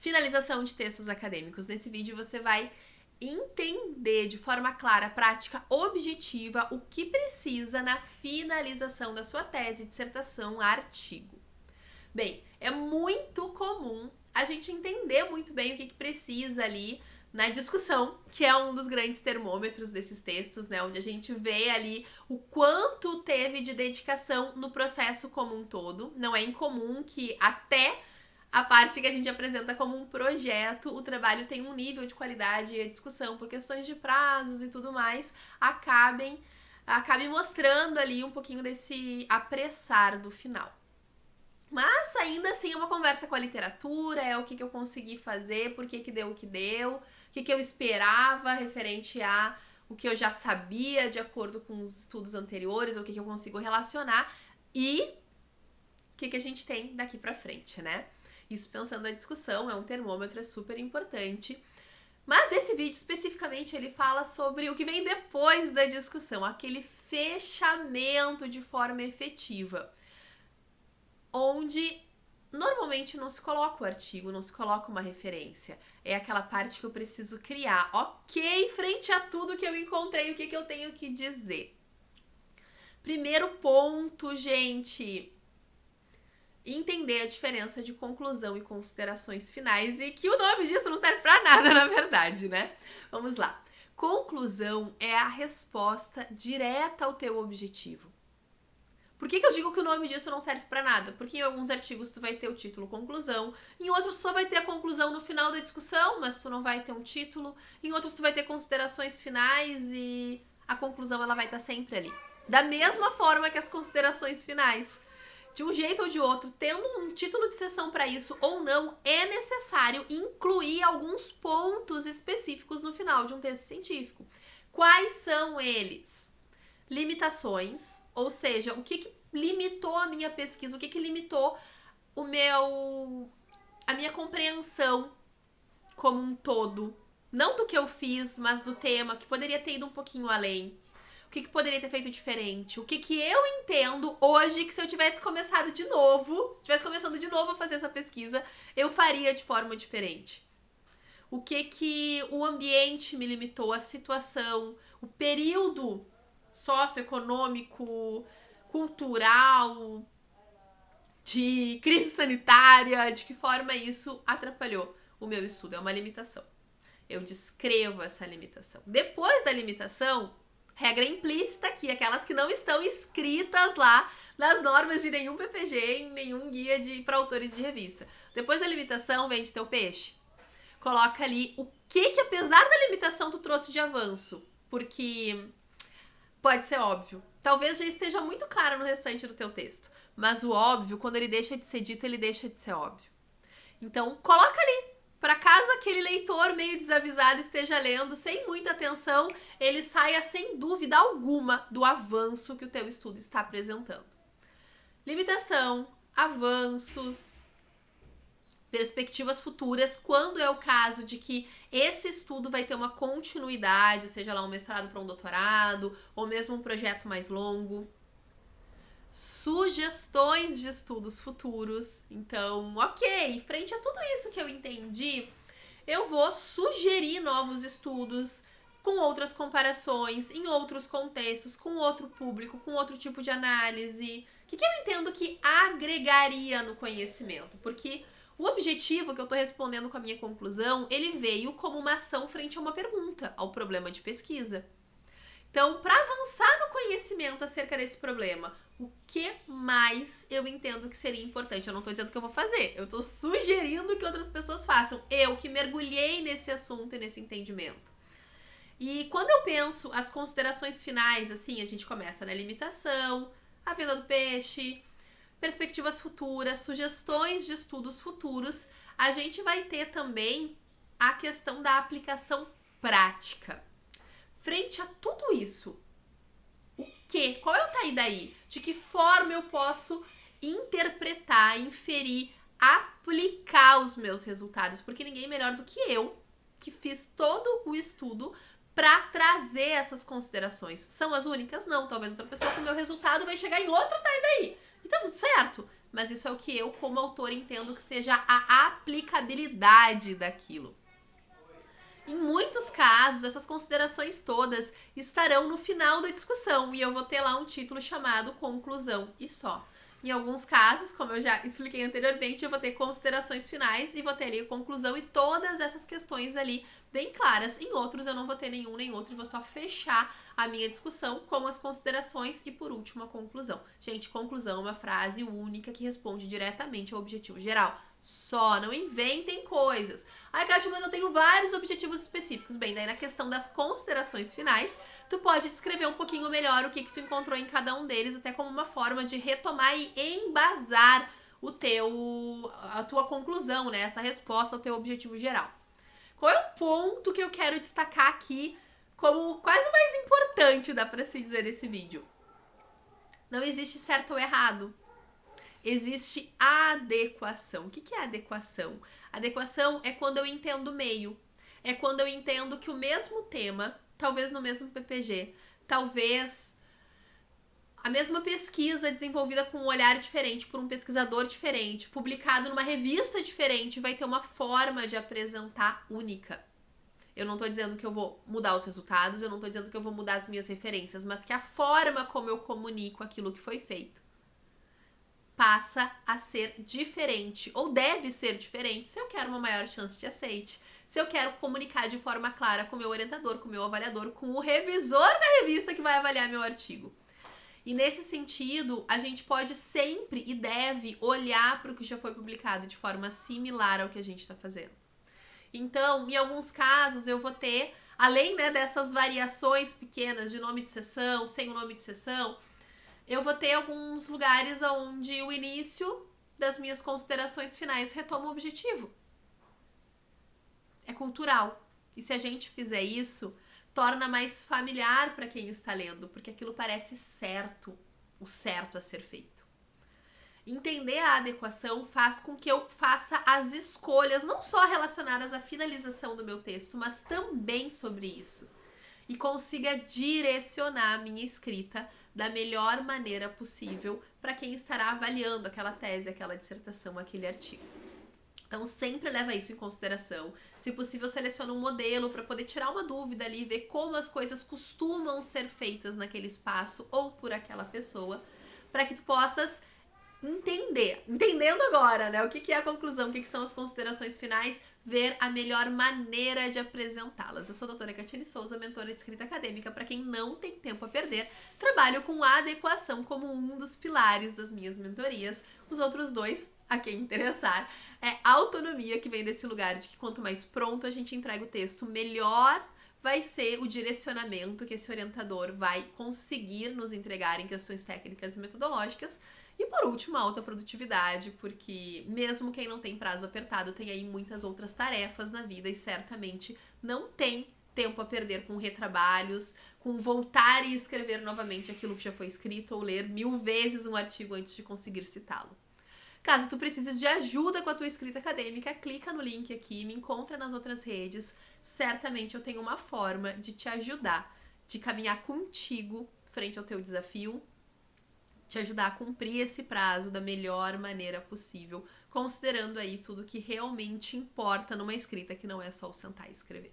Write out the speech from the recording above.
finalização de textos acadêmicos. Nesse vídeo você vai entender de forma clara, prática, objetiva o que precisa na finalização da sua tese, dissertação, artigo. Bem, é muito comum a gente entender muito bem o que precisa ali na discussão, que é um dos grandes termômetros desses textos, né? Onde a gente vê ali o quanto teve de dedicação no processo como um todo. Não é incomum que até a parte que a gente apresenta como um projeto, o trabalho tem um nível de qualidade e a discussão, por questões de prazos e tudo mais, acabe mostrando ali um pouquinho desse apressar do final. Mas ainda assim é uma conversa com a literatura, é o que eu consegui fazer, por que deu o que deu, o que eu esperava referente a o que eu já sabia de acordo com os estudos anteriores, o que eu consigo relacionar e o que a gente tem daqui pra frente, né? Isso pensando na discussão, é um termômetro, é super importante. Mas esse vídeo especificamente ele fala sobre o que vem depois da discussão, aquele fechamento de forma efetiva, onde normalmente não se coloca o artigo, não se coloca uma referência. É aquela parte que eu preciso criar. Ok, frente a tudo que eu encontrei, o que eu tenho que dizer? Primeiro ponto, gente, entender a diferença de conclusão e considerações finais, e que o nome disso não serve pra nada, na verdade, né? Vamos lá. Conclusão é a resposta direta ao teu objetivo. Por que eu digo que o nome disso não serve pra nada? Porque em alguns artigos tu vai ter o título conclusão, em outros tu só vai ter a conclusão no final da discussão, mas tu não vai ter um título, em outros tu vai ter considerações finais e a conclusão ela vai estar sempre ali. Da mesma forma que as considerações finais. De um jeito ou de outro, tendo um título de sessão para isso ou não, é necessário incluir alguns pontos específicos no final de um texto científico. Quais são eles? Limitações, ou seja, o que limitou a minha pesquisa, o que limitou a minha compreensão como um todo. Não do que eu fiz, mas do tema, que poderia ter ido um pouquinho além. O que poderia ter feito diferente? O que eu entendo hoje que se eu tivesse começando de novo a fazer essa pesquisa, eu faria de forma diferente. O que o ambiente me limitou, a situação, o período socioeconômico, cultural, de crise sanitária, de que forma isso atrapalhou o meu estudo. É uma limitação. Eu descrevo essa limitação. Depois da limitação, regra implícita aqui, aquelas que não estão escritas lá nas normas de nenhum PPG, em nenhum guia para autores de revista. Depois da limitação, vende teu peixe. Coloca ali o que apesar da limitação tu trouxe de avanço. Porque pode ser óbvio. Talvez já esteja muito claro no restante do teu texto. Mas o óbvio, quando ele deixa de ser dito, ele deixa de ser óbvio. Então, coloca ali. Para caso aquele leitor meio desavisado esteja lendo sem muita atenção, ele saia sem dúvida alguma do avanço que o teu estudo está apresentando. Limitação, avanços, perspectivas futuras, quando é o caso de que esse estudo vai ter uma continuidade, seja lá um mestrado para um doutorado, ou mesmo um projeto mais longo. Sugestões de estudos futuros. Então, ok, frente a tudo isso que eu entendi, eu vou sugerir novos estudos com outras comparações, em outros contextos, com outro público, com outro tipo de análise. O que eu entendo que agregaria no conhecimento? Porque o objetivo que eu estou respondendo com a minha conclusão, ele veio como uma ação frente a uma pergunta, ao problema de pesquisa. Então, para avançar no conhecimento acerca desse problema, o que mais eu entendo que seria importante? Eu não estou dizendo que eu vou fazer, eu estou sugerindo que outras pessoas façam. Eu que mergulhei nesse assunto e nesse entendimento. E quando eu penso as considerações finais, assim, a gente começa na limitação, a venda do peixe, perspectivas futuras, sugestões de estudos futuros, a gente vai ter também a questão da aplicação prática. Frente a tudo isso, qual é o tá daí? De que forma eu posso interpretar, inferir, aplicar os meus resultados? Porque ninguém melhor do que eu, que fiz todo o estudo para trazer essas considerações. São as únicas? Não. Talvez outra pessoa com o meu resultado vai chegar em outro tá daí. E tá tudo certo. mas isso é o que eu, como autor, entendo que seja a aplicabilidade daquilo. Em muitos casos, essas considerações todas estarão no final da discussão e eu vou ter lá um título chamado conclusão e só. Em alguns casos, como eu já expliquei anteriormente, eu vou ter considerações finais e vou ter ali a conclusão e todas essas questões ali bem claras. Em outros, eu não vou ter nenhum nem outro e vou só fechar a minha discussão com as considerações e, por último, a conclusão. Gente, conclusão é uma frase única que responde diretamente ao objetivo geral. Só, não inventem coisas. Ai, Kátia, mas eu tenho vários objetivos específicos. Bem, daí na questão das considerações finais, tu pode descrever um pouquinho melhor o que tu encontrou em cada um deles, até como uma forma de retomar e embasar a tua conclusão, né? Essa resposta ao teu objetivo geral. Qual é o ponto que eu quero destacar aqui como quase o mais importante, dá pra se dizer, nesse vídeo? Não existe certo ou errado. Existe adequação. O que é adequação? Adequação é quando eu entendo o meio. É quando eu entendo que o mesmo tema, talvez no mesmo PPG, talvez a mesma pesquisa desenvolvida com um olhar diferente, por um pesquisador diferente, publicado numa revista diferente, vai ter uma forma de apresentar única. Eu não tô dizendo que eu vou mudar os resultados, eu não tô dizendo que eu vou mudar as minhas referências, mas que a forma como eu comunico aquilo que foi feito passa a ser diferente, ou deve ser diferente, se eu quero uma maior chance de aceite, se eu quero comunicar de forma clara com o meu orientador, com o meu avaliador, com o revisor da revista que vai avaliar meu artigo. E nesse sentido, a gente pode sempre e deve olhar para o que já foi publicado de forma similar ao que a gente está fazendo. Então, em alguns casos, eu vou ter, além, né, dessas variações pequenas de nome de seção, sem o nome de seção, eu vou ter alguns lugares onde o início das minhas considerações finais retoma o objetivo. É cultural. E se a gente fizer isso, torna mais familiar para quem está lendo, porque aquilo parece certo, o certo a ser feito. Entender a adequação faz com que eu faça as escolhas, não só relacionadas à finalização do meu texto, mas também sobre isso. E consiga direcionar a minha escrita da melhor maneira possível para quem estará avaliando aquela tese, aquela dissertação, aquele artigo. Então, sempre leva isso em consideração. Se possível, seleciona um modelo para poder tirar uma dúvida ali, ver como as coisas costumam ser feitas naquele espaço ou por aquela pessoa, para que tu possas entendendo agora, né, o que é a conclusão, o que são as considerações finais, ver a melhor maneira de apresentá-las. Eu sou a doutora Catiane Souza, mentora de escrita acadêmica. Para quem não tem tempo a perder, trabalho com adequação como um dos pilares das minhas mentorias. Os outros dois, a quem interessar, é autonomia, que vem desse lugar de que quanto mais pronto a gente entrega o texto, melhor vai ser o direcionamento que esse orientador vai conseguir nos entregar em questões técnicas e metodológicas. E por último, a alta produtividade, porque mesmo quem não tem prazo apertado tem aí muitas outras tarefas na vida e certamente não tem tempo a perder com retrabalhos, com voltar e escrever novamente aquilo que já foi escrito ou ler 1000 vezes um artigo antes de conseguir citá-lo. Caso tu precises de ajuda com a tua escrita acadêmica, clica no link aqui, me encontra nas outras redes. Certamente eu tenho uma forma de te ajudar, de caminhar contigo frente ao teu desafio, te ajudar a cumprir esse prazo da melhor maneira possível, considerando aí tudo que realmente importa numa escrita, que não é só o sentar e escrever.